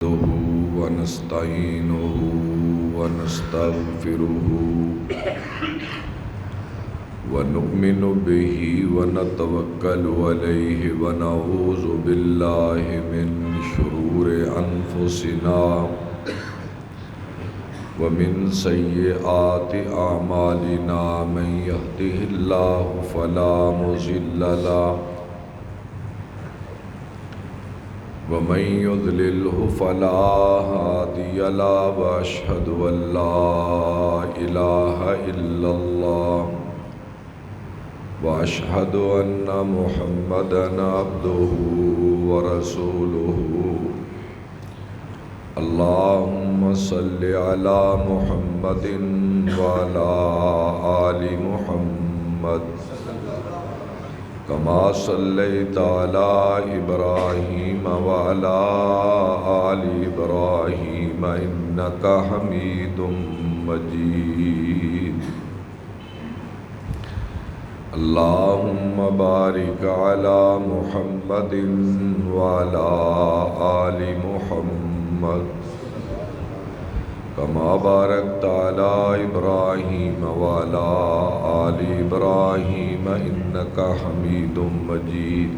نحمده ونستعينه ونستغفره ونؤمن به ونتوكل عليه ونعوذ بالله من شرور أنفسنا ومن سيئات أعمالنا من يهده الله فلا مضل له ومن يضلله فلا هادي له وأشهد أن لا إله إلا الله وأشهد أن محمدًا عبده ورسوله اللهم صل على محمد وعلى آل محمد كما صليت على إبراهيم وعلى آل إبراهيم إنك حميد مجيد اللهم بارك على محمد وعلى آل محمد كما باركت على إبراهيم وعلى آل إبراهيم إنك حميد مجيد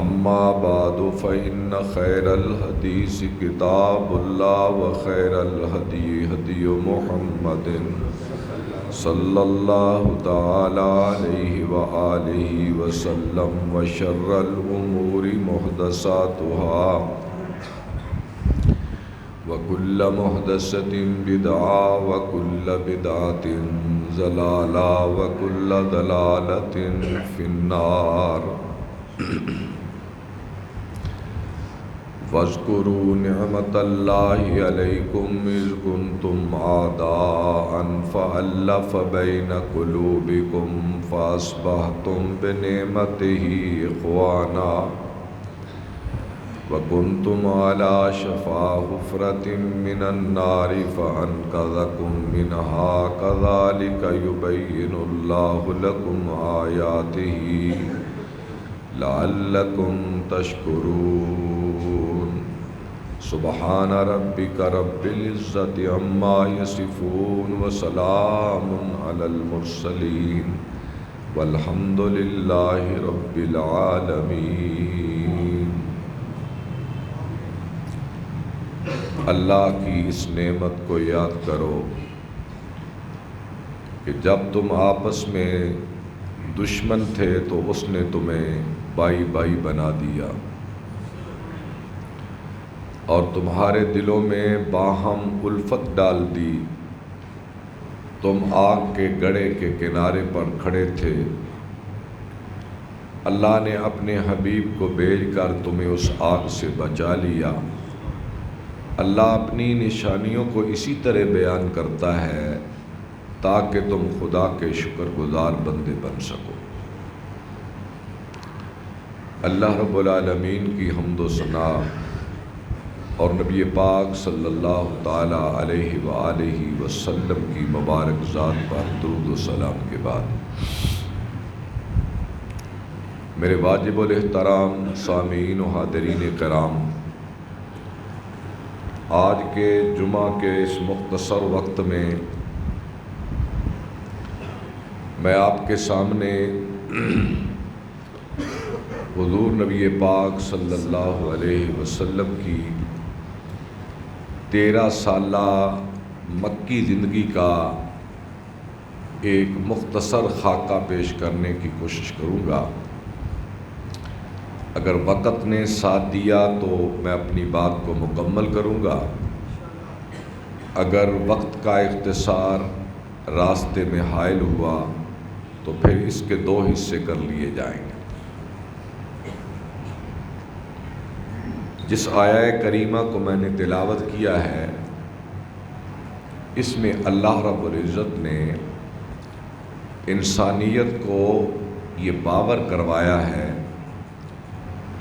أما بعد فإن خير الحديث كتاب الله وخير الهدي هدي محمد صلى الله تعالى عليه وآله وسلم وشر الأمور محدثاتها وكل محدثة بدعة وكل بدعة ضلالة وكل ضلالة في النار واذكروا نعمة الله عليكم إذ كنتم أعداء فألف بين قلوبكم فأصبحتم بنعمته إخوانا وكنتم على شفا حفرة من النار فأنقذكم منها كذلك يبين الله لكم آياته لعلكم تشكرون سبحان ربك رب العزة عما يصفون وسلام على المرسلين والحمد لله رب العالمين۔ اللہ کی اس نعمت کو یاد کرو کہ جب تم آپس میں دشمن تھے تو اس نے تمہیں بھائی بھائی بنا دیا اور تمہارے دلوں میں باہم الفت ڈال دی۔ تم آگ کے گڑھے کے کنارے پر کھڑے تھے، اللہ نے اپنے حبیب کو بھیج کر تمہیں اس آگ سے بچا لیا۔ اللہ اپنی نشانیوں کو اسی طرح بیان کرتا ہے تاکہ تم خدا کے شکر گزار بندے بن سکو۔ اللہ رب العالمین کی حمد و ثنا اور نبی پاک صلی اللہ تعالی علیہ وآلہ وسلم کی مبارک ذات پر درود و سلام کے بعد میرے واجب الاحترام سامعین و حاضرین کرام، آج کے جمعہ کے اس مختصر وقت میں میں آپ کے سامنے حضور نبی پاک صلی اللہ علیہ وسلم کی 13 سالہ مکی زندگی کا ایک مختصر خاکہ پیش کرنے کی کوشش کروں گا۔ اگر وقت نے ساتھ دیا تو میں اپنی بات کو مکمل کروں گا، اگر وقت کا اختصار راستے میں حائل ہوا تو پھر اس کے 2 حصے کر لیے جائیں گے۔ جس آیہ کریمہ کو میں نے تلاوت کیا ہے، اس میں اللہ رب العزت نے انسانیت کو یہ باور کروایا ہے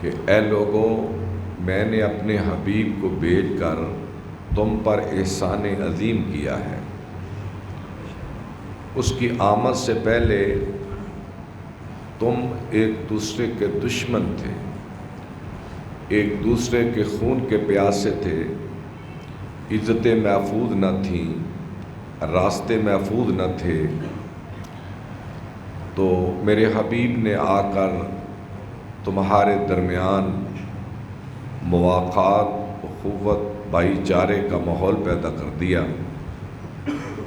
کہ اے لوگو، میں نے اپنے حبیب کو بھیج کر تم پر احسان عظیم کیا ہے۔ اس کی آمد سے پہلے تم ایک دوسرے کے دشمن تھے، ایک دوسرے کے خون کے پیاسے تھے، عزتیں محفوظ نہ تھیں، راستے محفوظ نہ تھے، تو میرے حبیب نے آ کر تمہارے درمیان مواقعات، اخوت، بھائی چارے کا ماحول پیدا کر دیا،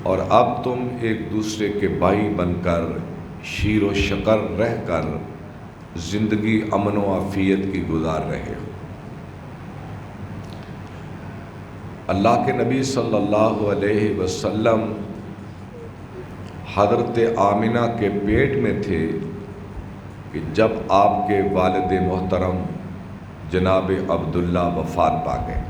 اور اب تم ایک دوسرے کے بھائی بن کر شیر و شکر رہ کر زندگی امن و عافیت کی گزار رہے ہو۔ اللہ کے نبی صلی اللہ علیہ وسلم حضرت آمنہ کے پیٹ میں تھے کہ جب آپ کے والد محترم جناب عبداللہ وفات پا گئے۔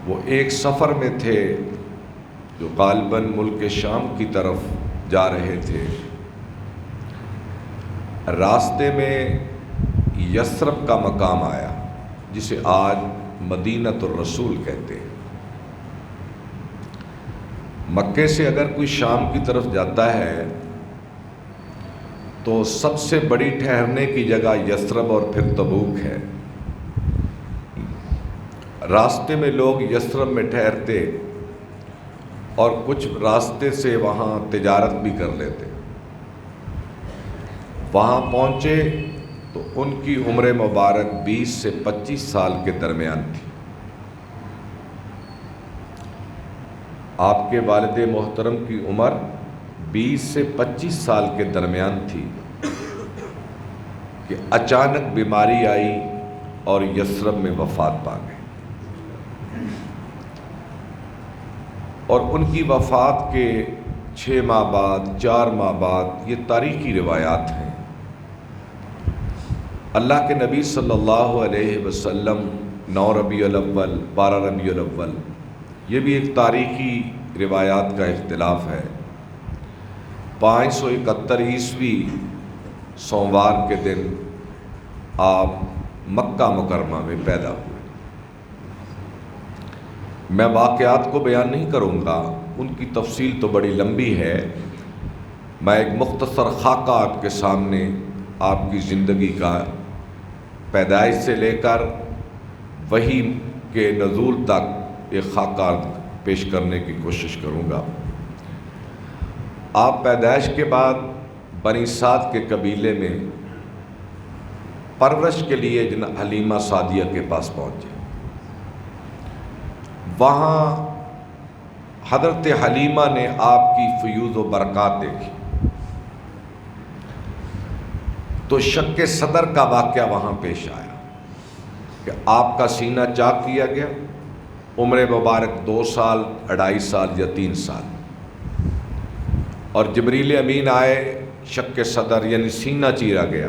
وہ ایک سفر میں تھے جو غالباً ملک شام کی طرف جا رہے تھے۔ راستے میں یثرب کا مقام آیا جسے آج مدینۃ الرسول کہتے ہیں۔ مکے سے اگر کوئی شام کی طرف جاتا ہے تو سب سے بڑی ٹھہرنے کی جگہ یثرب اور پھر تبوک ہے۔ راستے میں لوگ یثرب میں ٹھہرتے اور کچھ راستے سے وہاں تجارت بھی کر لیتے۔ وہاں پہنچے تو ان کی عمر مبارک 20 سے 25 سال کے درمیان تھی۔ آپ کے والد محترم کی عمر 20 سے 25 سال کے درمیان تھی کہ اچانک بیماری آئی اور یثرب میں وفات پا گئے۔ اور ان کی وفات کے 6 ماہ بعد، 4 ماہ بعد، یہ تاریخی روایات ہیں، اللہ کے نبی صلی اللہ علیہ وسلم 9 ربیع الاول، 12 ربیع الاول، یہ بھی ایک تاریخی روایات کا اختلاف ہے، 571 عیسوی سوموار کے دن آپ مکہ مکرمہ میں پیدا ہوئے۔ میں واقعات کو بیان نہیں کروں گا، ان کی تفصیل تو بڑی لمبی ہے، میں ایک مختصر خاکہ آپ کے سامنے آپ کی زندگی کا پیدائش سے لے کر وحی کے نزول تک ایک خاکہ پیش کرنے کی کوشش کروں گا۔ آپ پیدائش کے بعد بنی سعد کے قبیلے میں پرورش کے لیے حلیمہ سعدیہ کے پاس پہنچے۔ وہاں حضرت حلیمہ نے آپ کی فیوض و برکات دیکھی تو شق صدر کا واقعہ وہاں پیش آیا کہ آپ کا سینہ چاک کیا گیا، عمر مبارک 2 سال، 2.5 سال یا 3 سال، اور جبریل امین آئے، شق صدر یعنی سینہ چیرا گیا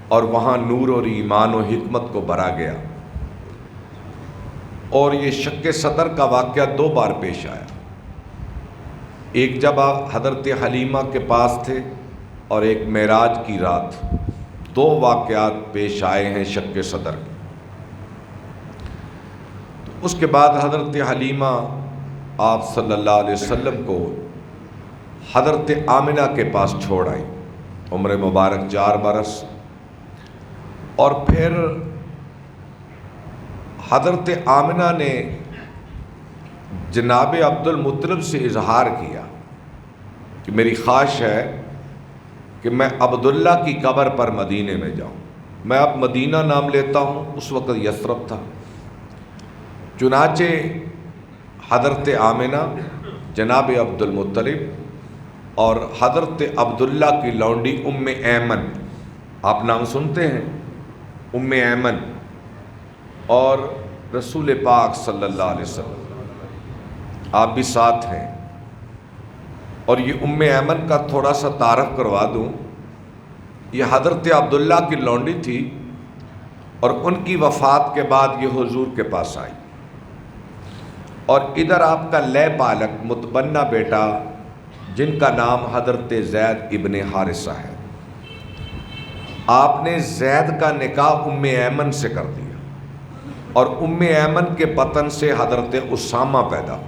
اور وہاں نور اور ایمان و حکمت کو بھرا گیا۔ اور یہ شق صدر کا واقعہ 2 بار پیش آیا، ایک جب آپ حضرت حلیمہ کے پاس تھے اور ایک معراج کی رات، 2 واقعات پیش آئے ہیں شق صدر کے۔ تو اس کے بعد حضرت حلیمہ آپ صلی اللہ علیہ وسلم کو حضرت آمنہ کے پاس چھوڑ آئی، عمر مبارک 4 برس، اور پھر حضرت آمنہ نے جناب عبد المطلب سے اظہار کیا کہ میری خواہش ہے کہ میں عبداللہ کی قبر پر مدینے میں جاؤں۔ میں اب مدینہ نام لیتا ہوں، اس وقت یثرب تھا۔ چنانچہ حضرت آمنہ، جناب عبد المطلب اور حضرت عبداللہ کی لونڈی ام ایمن، آپ نام سنتے ہیں، ام ایمن، اور رسول پاک صلی اللہ علیہ وسلم آپ بھی ساتھ ہیں۔ اور یہ ام ایمن کا تھوڑا سا تعارف کروا دوں، یہ حضرت عبداللہ کی لونڈی تھی اور ان کی وفات کے بعد یہ حضور کے پاس آئی، اور ادھر آپ کا لے بالک متبنہ بیٹا جن کا نام حضرت زید ابن حارثہ ہے، آپ نے زید کا نکاح ام ایمن سے کر دیا، اور ام ایمن کے بطن سے حضرت اسامہ پیدا ہو،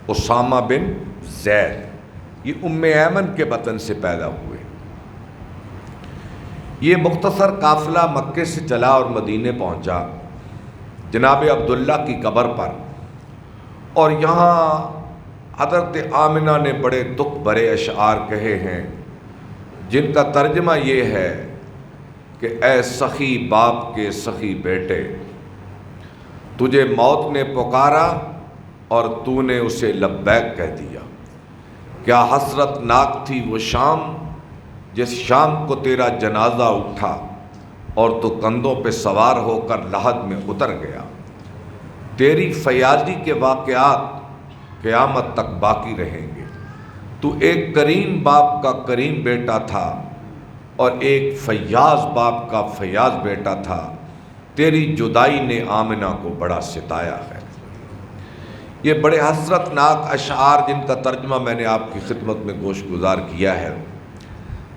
اسامہ بن زید، یہ ام ایمن کے بطن سے پیدا ہوئے۔ یہ مختصر قافلہ مکے سے چلا اور مدینے پہنچا جناب عبداللہ کی قبر پر، اور یہاں حضرت آمنہ نے بڑے دکھ بھرے اشعار کہے ہیں جن کا ترجمہ یہ ہے کہ اے سخی باپ کے سخی بیٹے، تجھے موت نے پکارا اور تو نے اسے لبیک کہہ دیا۔ کیا حسرت ناک تھی وہ شام جس شام کو تیرا جنازہ اٹھا اور تو کندھوں پہ سوار ہو کر لحد میں اتر گیا۔ تیری فیاضی کے واقعات قیامت تک باقی رہیں گے۔ تو ایک کریم باپ کا کریم بیٹا تھا اور ایک فیاض باپ کا فیاض بیٹا تھا۔ تیری جدائی نے آمنہ کو بڑا ستایا ہے۔ یہ بڑے حسرت ناک اشعار جن کا ترجمہ میں نے آپ کی خدمت میں گوش گزار کیا ہے۔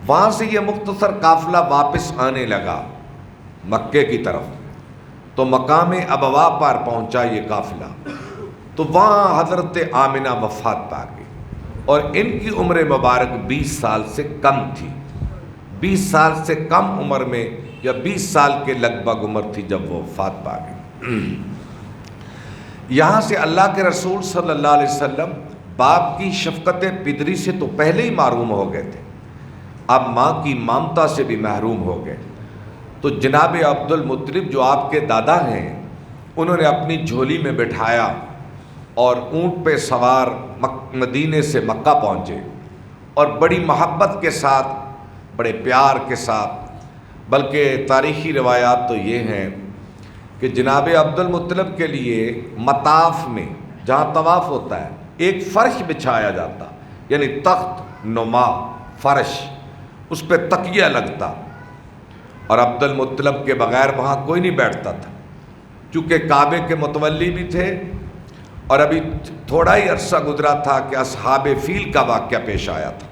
وہاں سے یہ مختصر قافلہ واپس آنے لگا مکے کی طرف، تو مقام ابوا پر پہنچا یہ قافلہ، تو وہاں حضرت آمنہ وفات پا گئی، اور ان کی عمر مبارک 20 سال سے کم تھی۔ 20 سال سے کم عمر میں یا 20 سال کے لگ بھگ عمر تھی جب وہ وفات پا گئی۔ یہاں سے اللہ کے رسول صلی اللہ علیہ وسلم باپ کی شفقت پدری سے تو پہلے ہی محروم ہو گئے تھے، اب ماں کی ممتا سے بھی محروم ہو گئے۔ تو جناب عبد المطلب جو آپ کے دادا ہیں، انہوں نے اپنی جھولی میں بٹھایا اور اونٹ پہ سوار مدینے سے مکہ پہنچے، اور بڑی محبت کے ساتھ، بڑے پیار کے ساتھ، بلکہ تاریخی روایات تو یہ ہیں کہ جناب عبد المطلب کے لیے مطاف میں جہاں طواف ہوتا ہے ایک فرش بچھایا جاتا، یعنی تخت نما فرش، اس پہ تکیہ لگتا، اور عبد المطلب کے بغیر وہاں کوئی نہیں بیٹھتا تھا، چونکہ کعبے کے متولی بھی تھے، اور ابھی تھوڑا ہی عرصہ گزرا تھا کہ اصحاب فیل کا واقعہ پیش آیا تھا،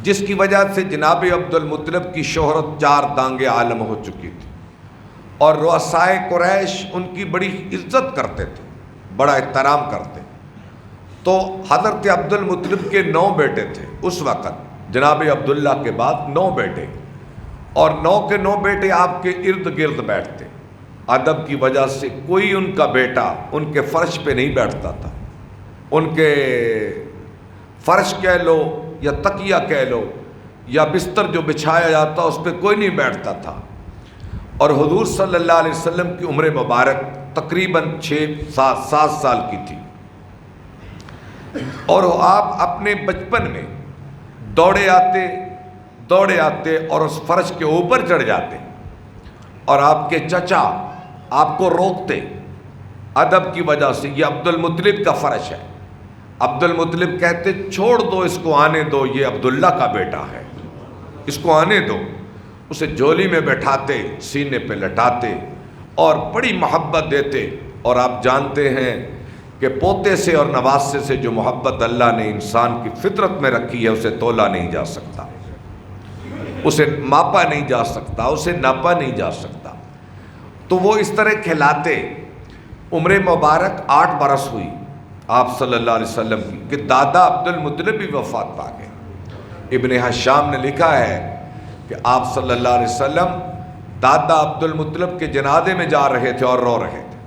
جس کی وجہ سے جناب عبد المطلب کی شہرت 4 دانگے عالم ہو چکی تھی، اور رؤسائے قریش ان کی بڑی عزت کرتے تھے، بڑا احترام کرتے۔ تو حضرت عبد المطلب کے 9 بیٹے تھے اس وقت، جناب عبداللہ کے بعد 9 بیٹے، اور 9 کے 9 بیٹے آپ کے ارد گرد بیٹھتے۔ ادب کی وجہ سے کوئی ان کا بیٹا ان کے فرش پہ نہیں بیٹھتا تھا، ان کے فرش کہہ لو یا تکیہ کہہ لو یا بستر جو بچھایا جاتا اس پہ کوئی نہیں بیٹھتا تھا۔ اور حضور صلی اللہ علیہ وسلم کی عمر مبارک تقریباً 7 سال کی تھی، اور آپ اپنے بچپن میں دوڑے آتے اور اس فرش کے اوپر چڑھ جاتے، اور آپ کے چچا آپ کو روکتے ادب کی وجہ سے، یہ عبد المطلب کا فرش ہے۔ عبد المطلب کہتے چھوڑ دو اس کو، آنے دو، یہ عبداللہ کا بیٹا ہے، اس کو آنے دو۔ اسے جھولی میں بٹھاتے، سینے پہ لٹاتے اور بڑی محبت دیتے، اور آپ جانتے ہیں کہ پوتے سے اور نواسے سے جو محبت اللہ نے انسان کی فطرت میں رکھی ہے اسے تولا نہیں جا سکتا، اسے ماپا نہیں جا سکتا، اسے ناپا نہیں جا سکتا۔ تو وہ اس طرح کھلاتے۔ عمر مبارک 8 برس ہوئی آپ صلی اللہ علیہ وسلم کی کہ دادا عبد المطلب بھی وفات پا گئے۔ ابن حشام نے لکھا ہے کہ آپ صلی اللہ علیہ وسلم دادا عبد المطلب کے جنازے میں جا رہے تھے اور رو رہے تھے،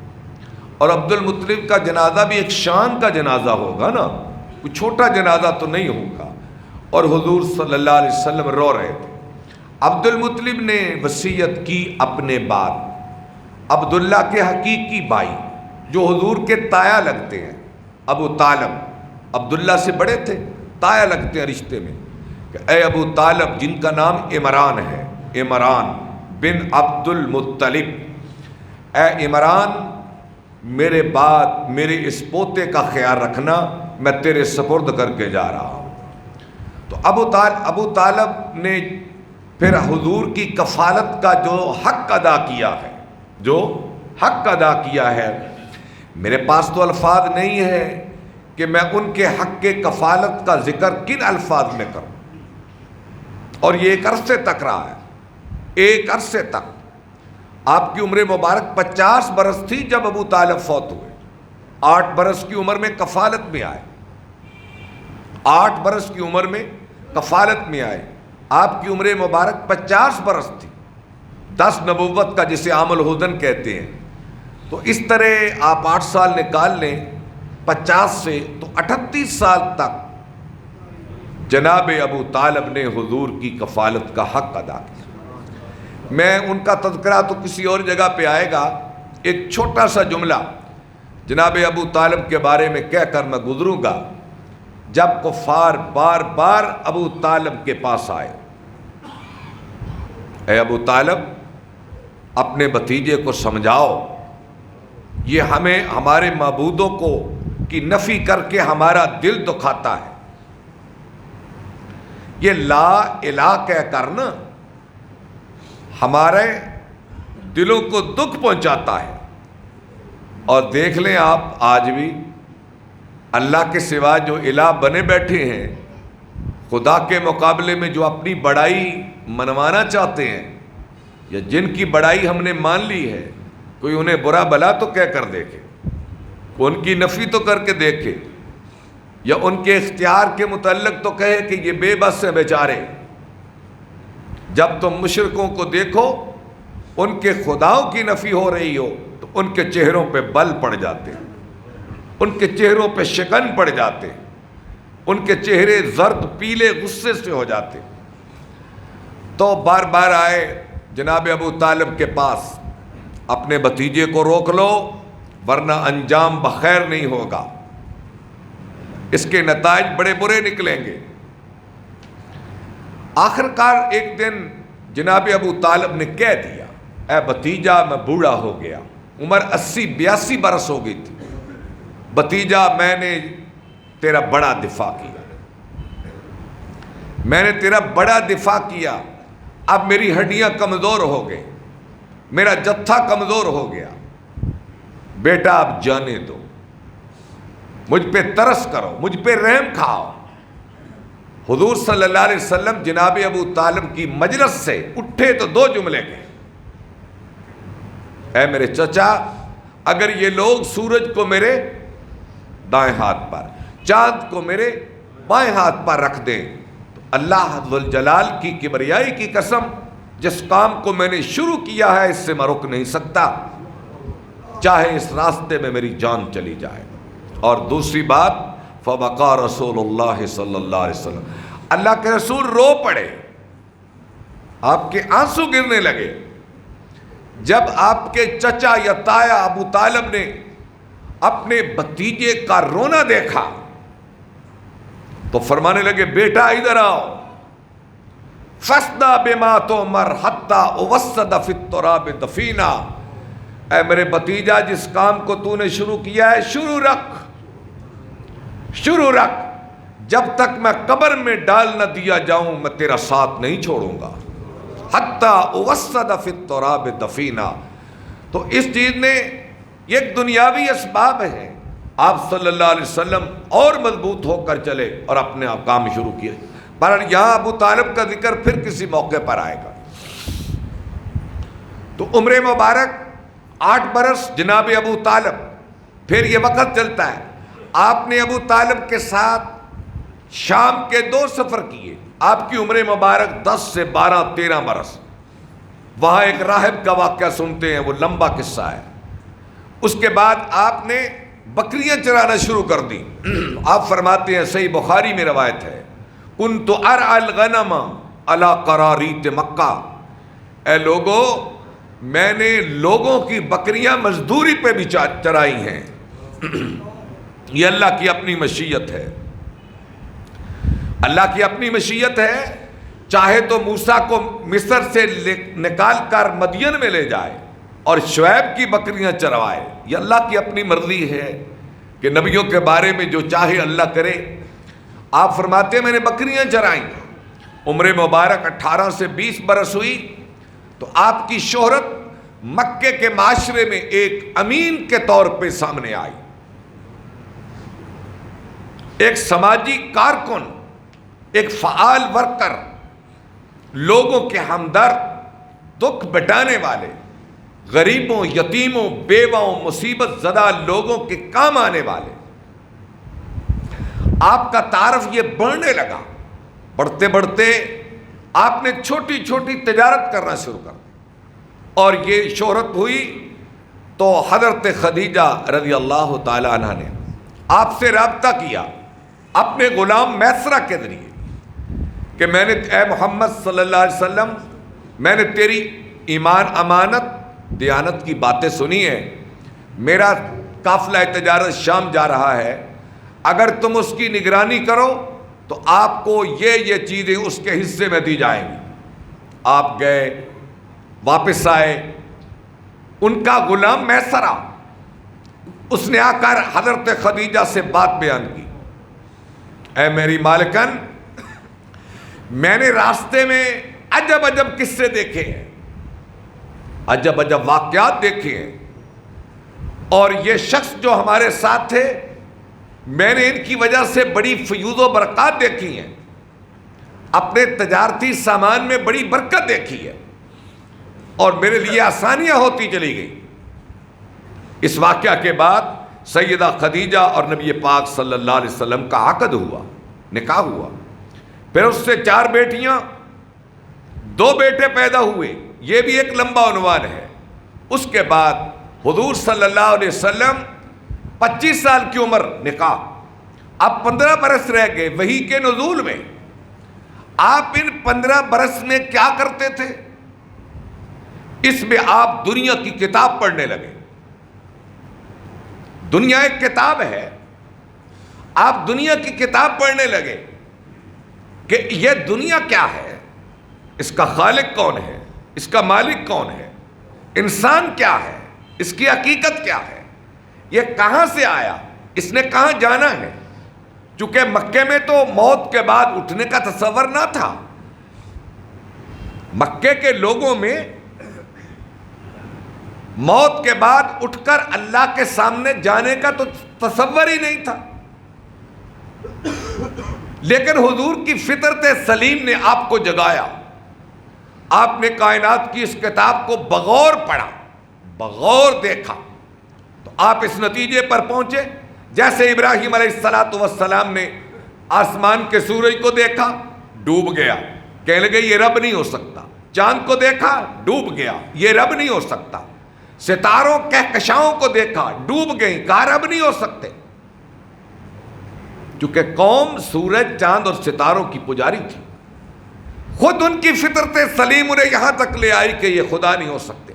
اور عبد المطلب کا جنازہ بھی ایک شان کا جنازہ ہوگا نا، کوئی چھوٹا جنازہ تو نہیں ہوگا، اور حضور صلی اللہ علیہ وسلم رو رہے تھے۔ عبد المطلب نے وصیت کی اپنے بعد عبداللہ کے حقیقی بھائی جو حضور کے تایا لگتے ہیں، ابو طالب، عبداللہ سے بڑے تھے، تایا لگتے ہیں رشتے میں، کہ اے ابو طالب جن کا نام عمران ہے، عمران بن عبد المطلب، اے عمران میرے بعد میرے اس پوتے کا خیال رکھنا، میں تیرے سپرد کر کے جا رہا ہوں۔ تو ابو طالب نے پھر حضور کی کفالت کا جو حق ادا کیا ہے، میرے پاس تو الفاظ نہیں ہے کہ میں ان کے حق کے کفالت کا ذکر کن الفاظ میں کروں، اور یہ ایک عرصے تک رہا ہے، ایک عرصے تک۔ آپ کی عمر مبارک 50 برس تھی جب ابو طالب فوت ہوئے، 8 برس کی عمر میں کفالت میں آئے، 8 برس کی عمر میں کفالت میں آئے۔ آپ کی عمر مبارک 50 برس تھی، 10 نبوت کا جسے عام الہدن کہتے ہیں، تو اس طرح آپ 8 سال نکال لیں 50 سے، تو 38 سال تک جناب ابو طالب نے حضور کی کفالت کا حق ادا کیا۔ میں ان کا تذکرہ تو کسی اور جگہ پہ آئے گا، ایک چھوٹا سا جملہ جناب ابو طالب کے بارے میں کہہ کر میں گزروں گا۔ جب کفار بار بار ابو طالب کے پاس آئے، اے ابو طالب اپنے بھتیجے کو سمجھاؤ، یہ ہمیں ہمارے معبودوں کو کی نفی کر کے ہمارا دل دکھاتا ہے، یہ لا الہ کہہ کر نا ہمارے دلوں کو دکھ پہنچاتا ہے۔ اور دیکھ لیں آپ آج بھی اللہ کے سوا جو الہ بنے بیٹھے ہیں، خدا کے مقابلے میں جو اپنی بڑائی منوانا چاہتے ہیں، یا جن کی بڑائی ہم نے مان لی ہے، کوئی انہیں برا بلا تو کہہ کر دیکھے، ان کی نفی تو کر کے دیکھے، یا ان کے اختیار کے متعلق تو کہے کہ یہ بے بس ہیں بیچارے۔ جب تم مشرکوں کو دیکھو ان کے خداؤں کی نفی ہو رہی ہو تو ان کے چہروں پہ بل پڑ جاتے ہیں، ان کے چہروں پہ شکن پڑ جاتے ہیں، ان کے چہرے زرد پیلے غصے سے ہو جاتے۔ تو بار بار آئے جناب ابو طالب کے پاس، اپنے بھتیجے کو روک لو ورنہ انجام بخیر نہیں ہوگا، اس کے نتائج بڑے برے نکلیں گے۔ آخر کار ایک دن جناب ابو طالب نے کہہ دیا، اے بھتیجا میں بوڑھا ہو گیا، عمر 80-82 برس ہو گئی تھی، بھتیجا میں نے تیرا بڑا دفاع کیا، میں نے تیرا بڑا دفاع کیا، اب میری ہڈیاں کمزور ہو گئی، میرا جتھا کمزور ہو گیا، بیٹا اب جانے دو، مجھ پہ ترس کرو، مجھ پہ رحم کھاؤ۔ حضور صلی اللہ علیہ وسلم جناب ابو طالب کی مجلس سے اٹھے تو 2 جملے کہے، اے میرے چچا، اگر یہ لوگ سورج کو میرے دائیں ہاتھ پر، چاند کو میرے بائیں ہاتھ پر رکھ دیں تو اللہ ذوالجلال کی کبریائی کی قسم، جس کام کو میں نے شروع کیا ہے اس سے میں رک نہیں سکتا، چاہے اس راستے میں میری جان چلی جائے۔ اور دوسری بات، فبقى رسول اللہ صلی اللہ علیہ وسلم، اللہ کے رسول رو پڑے، آپ کے آنسو گرنے لگے جب آپ کے چچا یا تایا ابو طالب نے اپنے بھتیجے کا رونا دیکھا، تو فرمانے لگے بیٹا ادھر آؤ، فاصدع بما تؤمر حتى اوسد في التراب دفینا، اے میرے بھتیجا جس کام کو تو نے شروع کیا ہے شروع رکھ، جب تک میں قبر میں ڈال نہ دیا جاؤں میں تیرا ساتھ نہیں چھوڑوں گا، حتیٰ اوسد فی التراب دفینا۔ تو اس چیز نے ایک دنیاوی اسباب ہے، آپ صلی اللہ علیہ وسلم اور مضبوط ہو کر چلے اور اپنے کام شروع کیے۔ پر یہاں ابو طالب کا ذکر پھر کسی موقع پر آئے گا۔ تو عمر مبارک 8 برس جناب ابو طالب، پھر یہ وقت چلتا ہے، آپ نے ابو طالب کے ساتھ شام کے 2 سفر کیے، آپ کی عمر مبارک 10 سے 12-13 برس۔ وہاں ایک راہب کا واقعہ سنتے ہیں، وہ لمبا قصہ ہے۔ اس کے بعد آپ نے بکریاں چرانا شروع کر دی۔ آپ فرماتے ہیں، صحیح بخاری میں روایت ہے، کنت ارعى الغنم علی قراریط مکہ، اے لوگو میں نے لوگوں کی بکریاں مزدوری پہ بھی چرائی ہیں، یہ اللہ کی اپنی مشیت ہے، اللہ کی اپنی مشیت ہے، چاہے تو موسیٰ کو مصر سے نکال کر مدین میں لے جائے اور شعیب کی بکریاں چروائے، یہ اللہ کی اپنی مرضی ہے کہ نبیوں کے بارے میں جو چاہے اللہ کرے۔ آپ فرماتے ہیں میں نے بکریاں چرائیں، عمر مبارک 18 سے 20 برس ہوئی تو آپ کی شہرت مکے کے معاشرے میں ایک امین کے طور پہ سامنے آئی، ایک سماجی کارکن، ایک فعال ورکر، لوگوں کے ہمدرد، دکھ بٹانے والے، غریبوں، یتیموں، بیواؤں، مصیبت زدہ لوگوں کے کام آنے والے۔ آپ کا تعارف یہ بڑھنے لگا، بڑھتے بڑھتے آپ نے چھوٹی چھوٹی تجارت کرنا شروع کر دی، اور یہ شہرت ہوئی تو حضرت خدیجہ رضی اللہ تعالی عنہ نے آپ سے رابطہ کیا اپنے غلام میسرہ کے ذریعے کہ میں نے اے محمد صلی اللہ علیہ وسلم، میں نے تیری ایمان، امانت، دیانت کی باتیں سنی ہیں، میرا قافلہ تجارت شام جا رہا ہے، اگر تم اس کی نگرانی کرو تو آپ کو یہ چیزیں اس کے حصے میں دی جائیں گی۔ آپ گئے، واپس آئے، ان کا غلام میسرہ، اس نے آ کر حضرت خدیجہ سے بات بیان کی، اے میری مالکن، میں نے راستے میں عجب عجب قصے دیکھے ہیں، عجب عجب واقعات دیکھے ہیں، اور یہ شخص جو ہمارے ساتھ تھے، میں نے ان کی وجہ سے بڑی فیوض و برکات دیکھی ہیں، اپنے تجارتی سامان میں بڑی برکت دیکھی ہے، اور میرے لیے آسانیاں ہوتی چلی گئی۔ اس واقعہ کے بعد سیدہ خدیجہ اور نبی پاک صلی اللہ علیہ وسلم کا عقد ہوا، نکاح ہوا، پھر اس سے 4 بیٹیاں، 2 بیٹے پیدا ہوئے، یہ بھی ایک لمبا عنوان ہے۔ اس کے بعد حضور صلی اللہ علیہ وسلم 25 سال کی عمر، نکاح، اب 15 برس رہ گئے وحی کے نزول میں۔ آپ ان 15 برس میں کیا کرتے تھے؟ اس میں آپ دنیا کی کتاب پڑھنے لگے۔ دنیا ایک کتاب ہے، آپ دنیا کی کتاب پڑھنے لگے کہ یہ دنیا کیا ہے، اس کا خالق کون ہے، اس کا مالک کون ہے، انسان کیا ہے، اس کی حقیقت کیا ہے، یہ کہاں سے آیا، اس نے کہاں جانا ہے۔ چونکہ مکے میں تو موت کے بعد اٹھنے کا تصور نہ تھا، مکے کے لوگوں میں موت کے بعد اٹھ کر اللہ کے سامنے جانے کا تو تصور ہی نہیں تھا، لیکن حضور کی فطرت سلیم نے آپ کو جگایا، آپ نے کائنات کی اس کتاب کو بغور پڑھا، بغور دیکھا، تو آپ اس نتیجے پر پہنچے جیسے ابراہیم علیہ السلام نے آسمان کے سورج کو دیکھا، ڈوب گیا، کہنے لگے یہ رب نہیں ہو سکتا، چاند کو دیکھا، ڈوب گیا، یہ رب نہیں ہو سکتا، ستاروں کہکشاؤں کو دیکھا، ڈوب گئی، کہا رب نہیں ہو سکتے، کیونکہ قوم سورج، چاند اور ستاروں کی پجاری تھی، خود ان کی فطرت سلیم انہیں یہاں تک لے آئی کہ یہ خدا نہیں ہو سکتے۔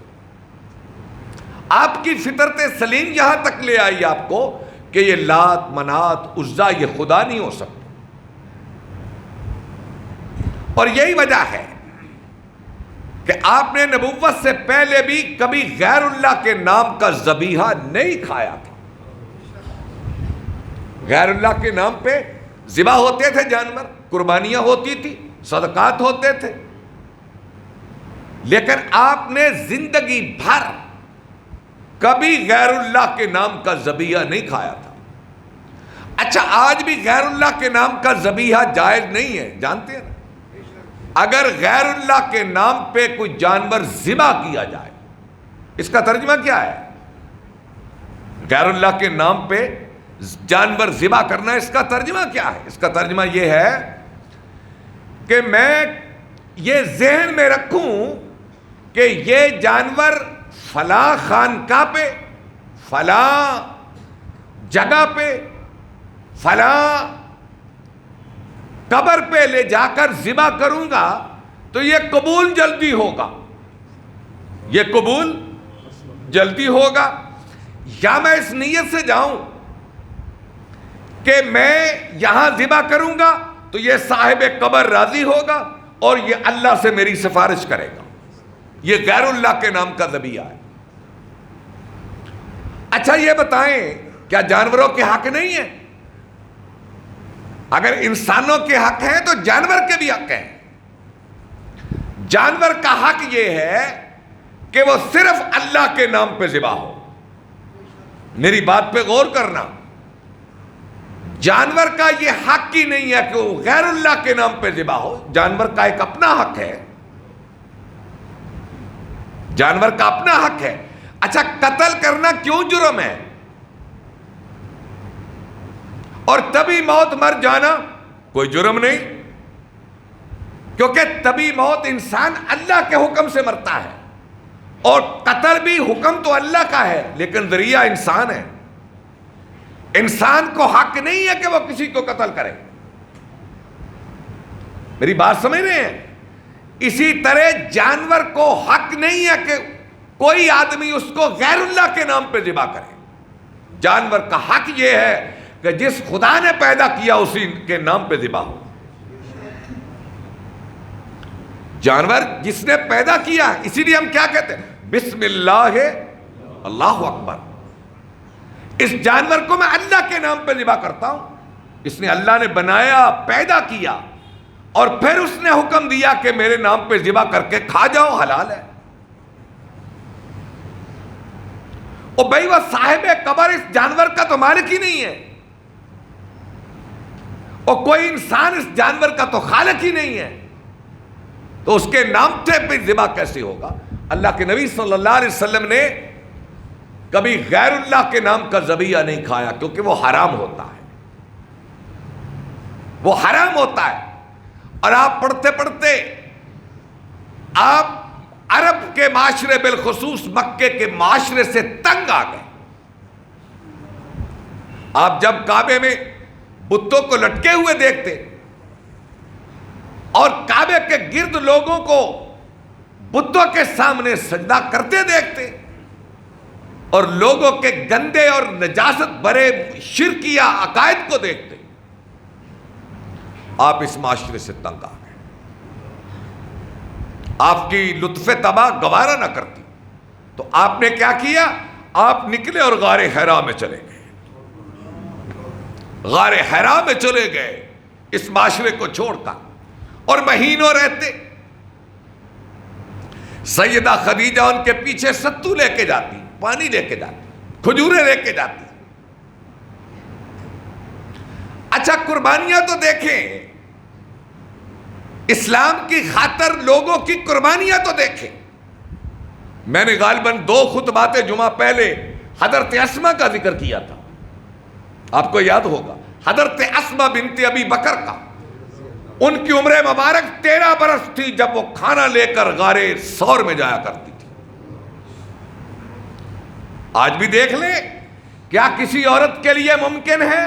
آپ کی فطرت سلیم یہاں تک لے آئی آپ کو کہ یہ لات، منات، عزا یہ خدا نہیں ہو سکتے، اور یہی وجہ ہے کہ آپ نے نبوت سے پہلے بھی کبھی غیر اللہ کے نام کا ذبیحہ نہیں کھایا تھا۔ غیر اللہ کے نام پہ ذبح ہوتے تھے جانور، قربانیاں ہوتی تھی، صدقات ہوتے تھے، لیکن آپ نے زندگی بھر کبھی غیر اللہ کے نام کا ذبیحہ نہیں کھایا تھا۔ اچھا، آج بھی غیر اللہ کے نام کا ذبیحہ جائز نہیں ہے، جانتے ہیں نا؟ اگر غیر اللہ کے نام پہ کوئی جانور ذبح کیا جائے، اس کا ترجمہ کیا ہے؟ غیر اللہ کے نام پہ جانور ذبح کرنا، اس کا ترجمہ کیا ہے؟ اس کا ترجمہ یہ ہے کہ میں یہ ذہن میں رکھوں کہ یہ جانور فلاں خانقاہ پہ، فلاں جگہ پہ، فلاں قبر پہ لے جا کر ذبح کروں گا تو یہ قبول جلدی ہوگا، یہ قبول جلدی ہوگا، یا میں اس نیت سے جاؤں کہ میں یہاں ذبح کروں گا تو یہ صاحب قبر راضی ہوگا اور یہ اللہ سے میری سفارش کرے گا، یہ غیر اللہ کے نام کا ذبیحہ ہے۔ اچھا یہ بتائیں، کیا جانوروں کے حق نہیں ہیں؟ اگر انسانوں کے حق ہیں تو جانور کے بھی حق ہیں۔ جانور کا حق یہ ہے کہ وہ صرف اللہ کے نام پہ ذبح ہو۔ میری بات پہ غور کرنا، جانور کا یہ حق ہی نہیں ہے کہ وہ غیر اللہ کے نام پہ ذبح ہو، جانور کا ایک اپنا حق ہے، جانور کا اپنا حق ہے۔ اچھا، قتل کرنا کیوں جرم ہے اور تبھی موت مر جانا کوئی جرم نہیں؟ کیونکہ طبی موت انسان اللہ کے حکم سے مرتا ہے، اور قتل بھی حکم تو اللہ کا ہے لیکن ذریعہ انسان ہے۔ انسان کو حق نہیں ہے کہ وہ کسی کو قتل کرے، میری بات سمجھ رہے ہیں؟ اسی طرح جانور کو حق نہیں ہے کہ کوئی آدمی اس کو غیر اللہ کے نام پہ ذبح کرے۔ جانور کا حق یہ ہے کہ جس خدا نے پیدا کیا اسی کے نام پہ ذبح ہو۔ جانور جس نے پیدا کیا، اسی لیے ہم کیا کہتے ہیں؟ بسم اللہ اللہ اکبر۔ اس جانور کو میں اللہ کے نام پہ ذبح کرتا ہوں، اس نے اللہ نے بنایا، پیدا کیا، اور پھر اس نے حکم دیا کہ میرے نام پہ ذبح کر کے کھا جاؤ، حلال ہے۔ اور بھائی وہ صاحب قبر اس جانور کا تو مالک ہی نہیں ہے، اور کوئی انسان اس جانور کا تو خالق ہی نہیں ہے، تو اس کے نام پہ ذبح کیسے ہوگا؟ اللہ کے نبی صلی اللہ علیہ وسلم نے کبھی غیر اللہ کے نام کا ذبیحہ نہیں کھایا، کیونکہ وہ حرام ہوتا ہے، وہ حرام ہوتا ہے۔ اور آپ پڑھتے پڑھتے آپ عرب کے معاشرے بالخصوص مکے کے معاشرے سے تنگ آ گئے۔ آپ جب کعبے میں بتوں کو لٹکے ہوئے دیکھتے اور کعبے کے گرد لوگوں کو بتوں کے سامنے سجدہ کرتے دیکھتے اور لوگوں کے گندے اور نجاست بھرے شرکیہ عقائد کو دیکھتے، آپ اس معاشرے سے تنگ آ گئے، آپ کی لطف طبع گوارا نہ کرتی، تو آپ نے کیا کیا؟ آپ نکلے اور غار حرا میں چلے گئے، غار حرا میں چلے گئے اس معاشرے کو چھوڑ کر، اور مہینوں رہتے۔ سیدہ خدیجہ ان کے پیچھے ستو لے کے جاتی، پانی لے کے جاتی، کھجوریں لے کے جاتی۔ اچھا قربانیاں تو دیکھیں، اسلام کی خاطر لوگوں کی قربانیاں تو دیکھیں۔ میں نے غالباً 2 خطبات جمعہ پہلے حضرت اسماء کا ذکر کیا تھا، آپ کو یاد ہوگا، حضرت اسماء بنت ابی بکر کا۔ ان کی عمر مبارک 13 برس تھی جب وہ کھانا لے کر غار ثور میں جایا کرتی تھی۔ آج بھی دیکھ لیں، کیا کسی عورت کے لیے ممکن ہے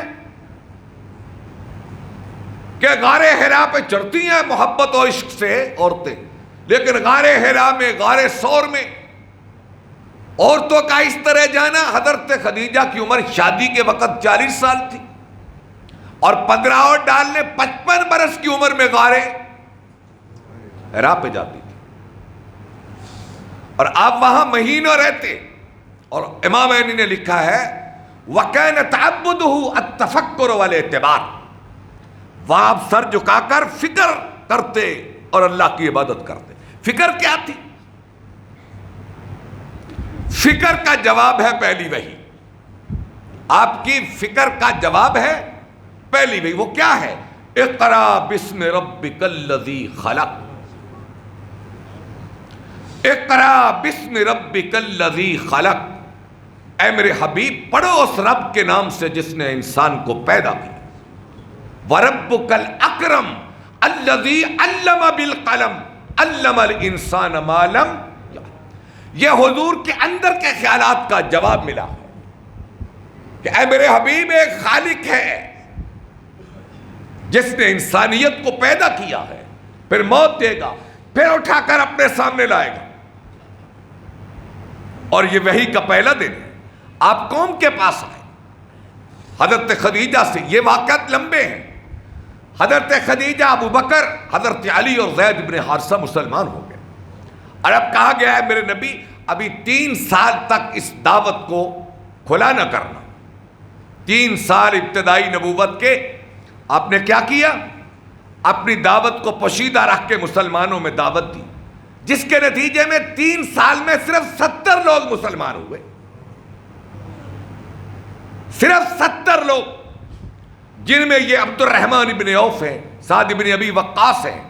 کہ غار حرا پہ چڑھتی ہیں محبت و عشق سے عورتیں، لیکن غار حرا میں، غار ثور میں عورتوں کا اس طرح جانا؟ حضرت خدیجہ کی عمر شادی کے وقت 40 سال تھی، اور 15 اور ڈال نے 55 برس کی عمر میں غار حرا پہ جاتی تھی، اور آپ وہاں مہینوں رہتے۔ اور امام عینی نے لکھا ہے وَكَانَ تَعَبُّدُهُ التَّفَكُّرُ وَالْاعْتِبَارُ، وہاں آپ سر جھکا کر فکر کرتے اور اللہ کی عبادت کرتے۔ فکر کیا تھی؟ فکر کا جواب ہے پہلی وحی، آپ کی فکر کا جواب ہے پہلی وحی۔ وہ کیا ہے؟ اقرا بسم ربک الذی خلق، اقرا بسم ربک الذی خلق، اے میرے حبیب پڑھو اس رب کے نام سے جس نے انسان کو پیدا کیا۔ وَرَبُّكَ الْأَكْرَمُ الَّذِي عَلَّمَ بِالْقَلَمِ عَلَّمَ الْإِنسَانَ مَا لَمْ يَعْلَمْ۔ یہ حضور کے اندر کے خیالات کا جواب ملا کہ اے میرے حبیب ایک خالق ہے جس نے انسانیت کو پیدا کیا ہے، پھر موت دے گا، پھر اٹھا کر اپنے سامنے لائے گا، اور یہ وحی کا پہلا دن ہے۔ آپ قوم کے پاس آئے حضرت خدیجہ سے، یہ واقعات لمبے ہیں۔ حضرت خدیجہ، ابو بکر، حضرت علی اور زید بن حارثہ مسلمان ہو گئے، اور اب کہا گیا ہے میرے نبی ابھی 3 سال تک اس دعوت کو کھلا نہ کرنا۔ 3 سال ابتدائی نبوت کے آپ نے کیا کیا؟ اپنی دعوت کو پوشیدہ رکھ کے مسلمانوں میں دعوت دی، جس کے نتیجے میں 3 سال میں صرف 70 لوگ مسلمان ہوئے، صرف 70 لوگ، جن میں یہ عبد الرحمن بن عوف ہیں، سعد بن ابی وقاص ہیں،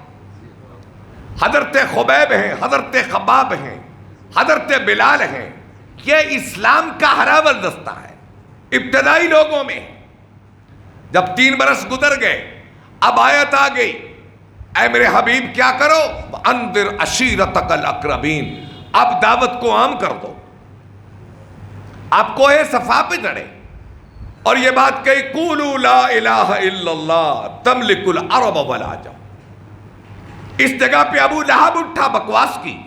حضرت خبیب ہیں، حضرت خباب ہیں، حضرت بلال ہیں۔ یہ اسلام کا ہراول دستہ ہے، ابتدائی لوگوں میں۔ جب 3 برس گزر گئے، اب آیت آ گئی اے میرے حبیب کیا کرو؟ انذر عشیرتک الاقربین، اب دعوت کو عام کر دو، آپ کوہ صفا پہ چڑھے اور یہ بات کہی قولوا لا الہ الا اللہ تملک العرب والعجم۔ اس جگہ پہ ابو لہب اٹھا، بکواس کی،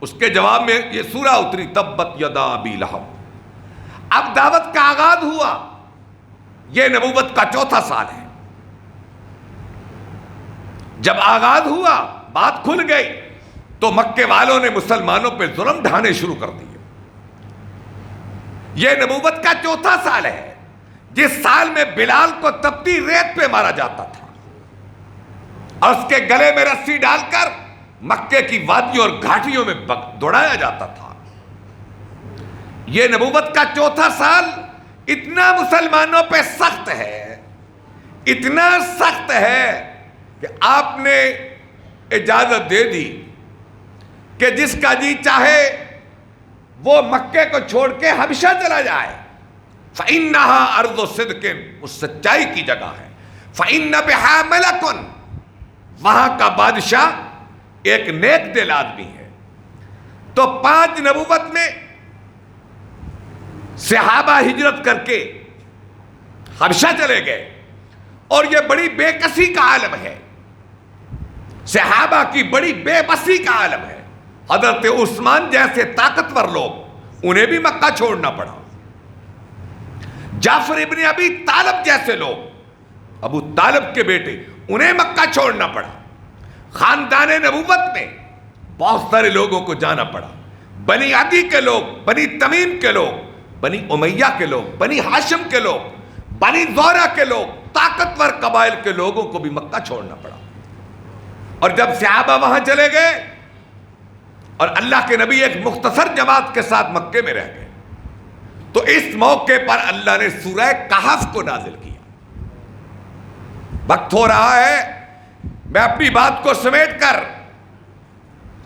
اس کے جواب میں یہ سورہ اتری تبت یدا ابی لہب۔ اب دعوت کا آغاز ہوا، یہ نبوت کا چوتھا سال ہے۔ جب آغاز ہوا بات کھل گئی تو مکے والوں نے مسلمانوں پہ ظلم ڈھانے شروع کر دیے۔ یہ نبوت کا چوتھا سال ہے، جس سال میں بلال کو تپتی ریت پہ مارا جاتا تھا اور اس کے گلے میں رسی ڈال کر مکے کی وادیوں اور گھاٹیوں میں دوڑایا جاتا تھا۔ یہ نبوت کا چوتھا سال اتنا مسلمانوں پہ سخت ہے، اتنا سخت ہے کہ آپ نے اجازت دے دی کہ جس کا جی چاہے وہ مکے کو چھوڑ کے حبشہ چلا جائے۔ فَإِنَّهَا أَرْضُ صِدْقٍ، وہ سچائی کی جگہ ہے۔ فَإِنَّ بِهَا مَلَكٌ، وہاں کا بادشاہ ایک نیک دل آدمی ہے۔ تو 5 نبوت میں صحابہ ہجرت کر کے حبشہ چلے گئے، اور یہ بڑی بے کسی کا عالم ہے، صحابہ کی بڑی بے بسی کا عالم ہے۔ حضرت عثمان جیسے طاقتور لوگ، انہیں بھی مکہ چھوڑنا پڑا۔ جعفر ابن ابی طالب جیسے لوگ، ابو طالب کے بیٹے، انہیں مکہ چھوڑنا پڑا۔ خاندان نبوت میں بہت سارے لوگوں کو جانا پڑا، بنی عدی کے لوگ، بنی تمیم کے لوگ، بنی امیہ کے لوگ، بنی ہاشم کے لوگ، بنی زہرہ کے لوگ، طاقتور قبائل کے لوگوں کو بھی مکہ چھوڑنا پڑا۔ اور جب صحابہ وہاں چلے گئے اور اللہ کے نبی ایک مختصر جماعت کے ساتھ مکے میں رہ گئے، تو اس موقع پر اللہ نے سورہ کہف کو نازل کیا۔ وقت ہو رہا ہے، میں اپنی بات کو سمیٹ کر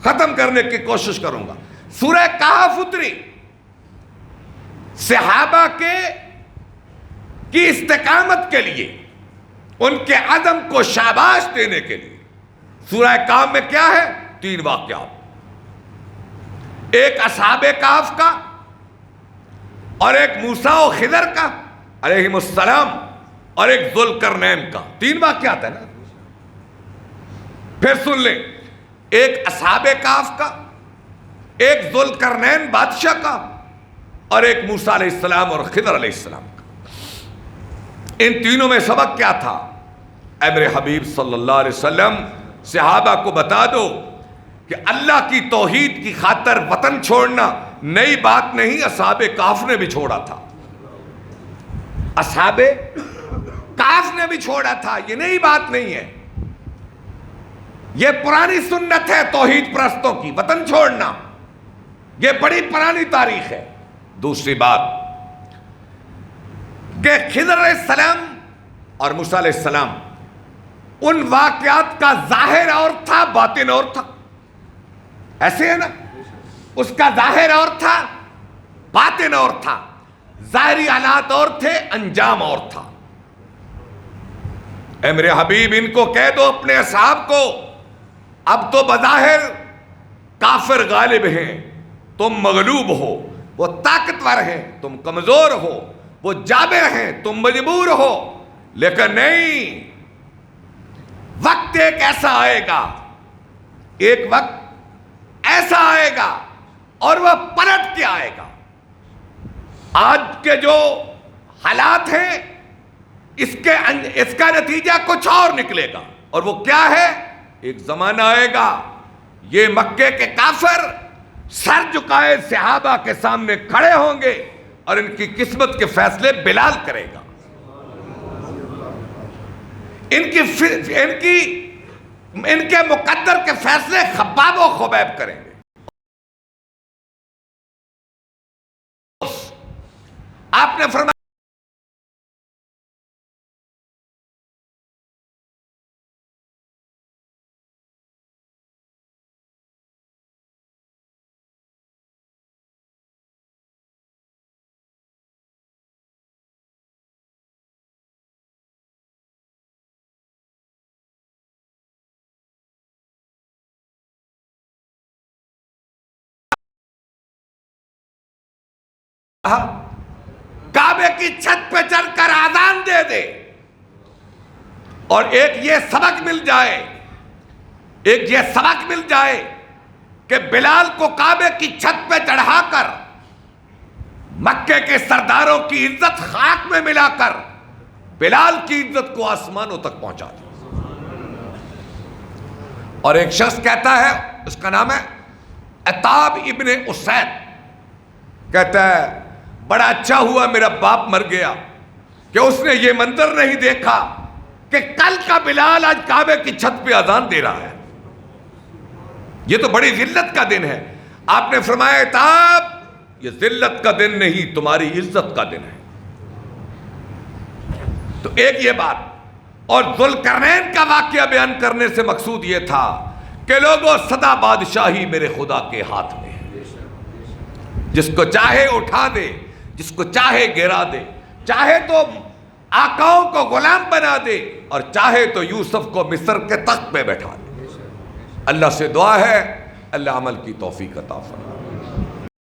ختم کرنے کی کوشش کروں گا۔ سورہ کہف اتری صحابہ کی استقامت کے لیے، ان کے عزم کو شاباش دینے کے لیے۔ سورہ کہف میں کیا ہے؟ 3 واقعات، ایک اصحاب کہف کا، اور ایک موسیٰ و خضر کا علیہم السلام، اور ایک ذوالقرنین کا۔ 3 واقعات ہیں نا؟ پھر سن لیں، ایک اصحاب کہف کا، ایک ذوالقرنین بادشاہ کا، اور ایک موسیٰ علیہ السلام اور خضر علیہ السلام کا۔ ان تینوں میں سبق کیا تھا؟ اے میرے حبیب صلی اللہ علیہ وسلم، صحابہ کو بتا دو کہ اللہ کی توحید کی خاطر وطن چھوڑنا نئی بات نہیں، اصحاب کہف نے بھی چھوڑا تھا، اصحاب کہف نے بھی چھوڑا تھا، یہ نئی بات نہیں ہے، یہ پرانی سنت ہے توحید پرستوں کی، وطن چھوڑنا، یہ بڑی پرانی تاریخ ہے۔ دوسری بات کہ خضر علیہ السلام اور موسیٰ علیہ السلام، ان واقعات کا ظاہر اور تھا، باطن اور تھا، ایسے ہے نا؟ اس کا ظاہر اور تھا، باطن اور تھا، ظاہری حالات اور تھے، انجام اور تھا۔ اے میرے حبیب، ان کو کہہ دو اپنے اصحاب کو، اب تو بظاہر کافر غالب ہیں، تم مغلوب ہو، وہ طاقتور ہیں، تم کمزور ہو، وہ جابر ہیں، تم مجبور ہو، لیکن نہیں، وقت ایک ایسا آئے گا، ایک وقت ایسا آئے گا اور وہ پلٹ کے آئے گا۔ آج کے جو حالات ہیں، اس کا نتیجہ کچھ اور نکلے گا، اور وہ کیا ہے؟ ایک زمانہ آئے گا، یہ مکے کے کافر سر جھکائے صحابہ کے سامنے کھڑے ہوں گے اور ان کی قسمت کے فیصلے بلال کرے گا، ان کے مقدر کے فیصلے خباب و خبیب کریں گے۔ آپ نے فرمایا کعبے کی چھت پہ چڑھ کر آذان دے دے، اور ایک یہ سبق مل جائے کہ بلال کو کعبے کی چھت پہ چڑھا کر مکے کے سرداروں کی عزت خاک میں ملا کر بلال کی عزت کو آسمانوں تک پہنچا دے۔ اور ایک شخص کہتا ہے، اس کا نام ہے عتاب ابن اسید، کہتا ہے بڑا اچھا ہوا میرا باپ مر گیا کہ اس نے یہ منظر نہیں دیکھا کہ کل کا بلال آج کعبے کی چھت پہ اذان دے رہا ہے۔ یہ تو بڑی ذلت کا دن ہے۔ آپ نے فرمایا عتاب یہ ذلت کا دن نہیں، تمہاری عزت کا دن ہے۔ تو ایک یہ بات، اور ذوالقرنین کا واقعہ بیان کرنے سے مقصود یہ تھا کہ لوگوں سدا بادشاہی میرے خدا کے ہاتھ میں ہے، جس کو چاہے اٹھا دے، جس کو چاہے گرا دے، چاہے تو آقاؤں کو غلام بنا دے اور چاہے تو یوسف کو مصر کے تخت پہ بیٹھا دے۔ اللہ سے دعا ہے اللہ عمل کی توفیق عطا فرمائے۔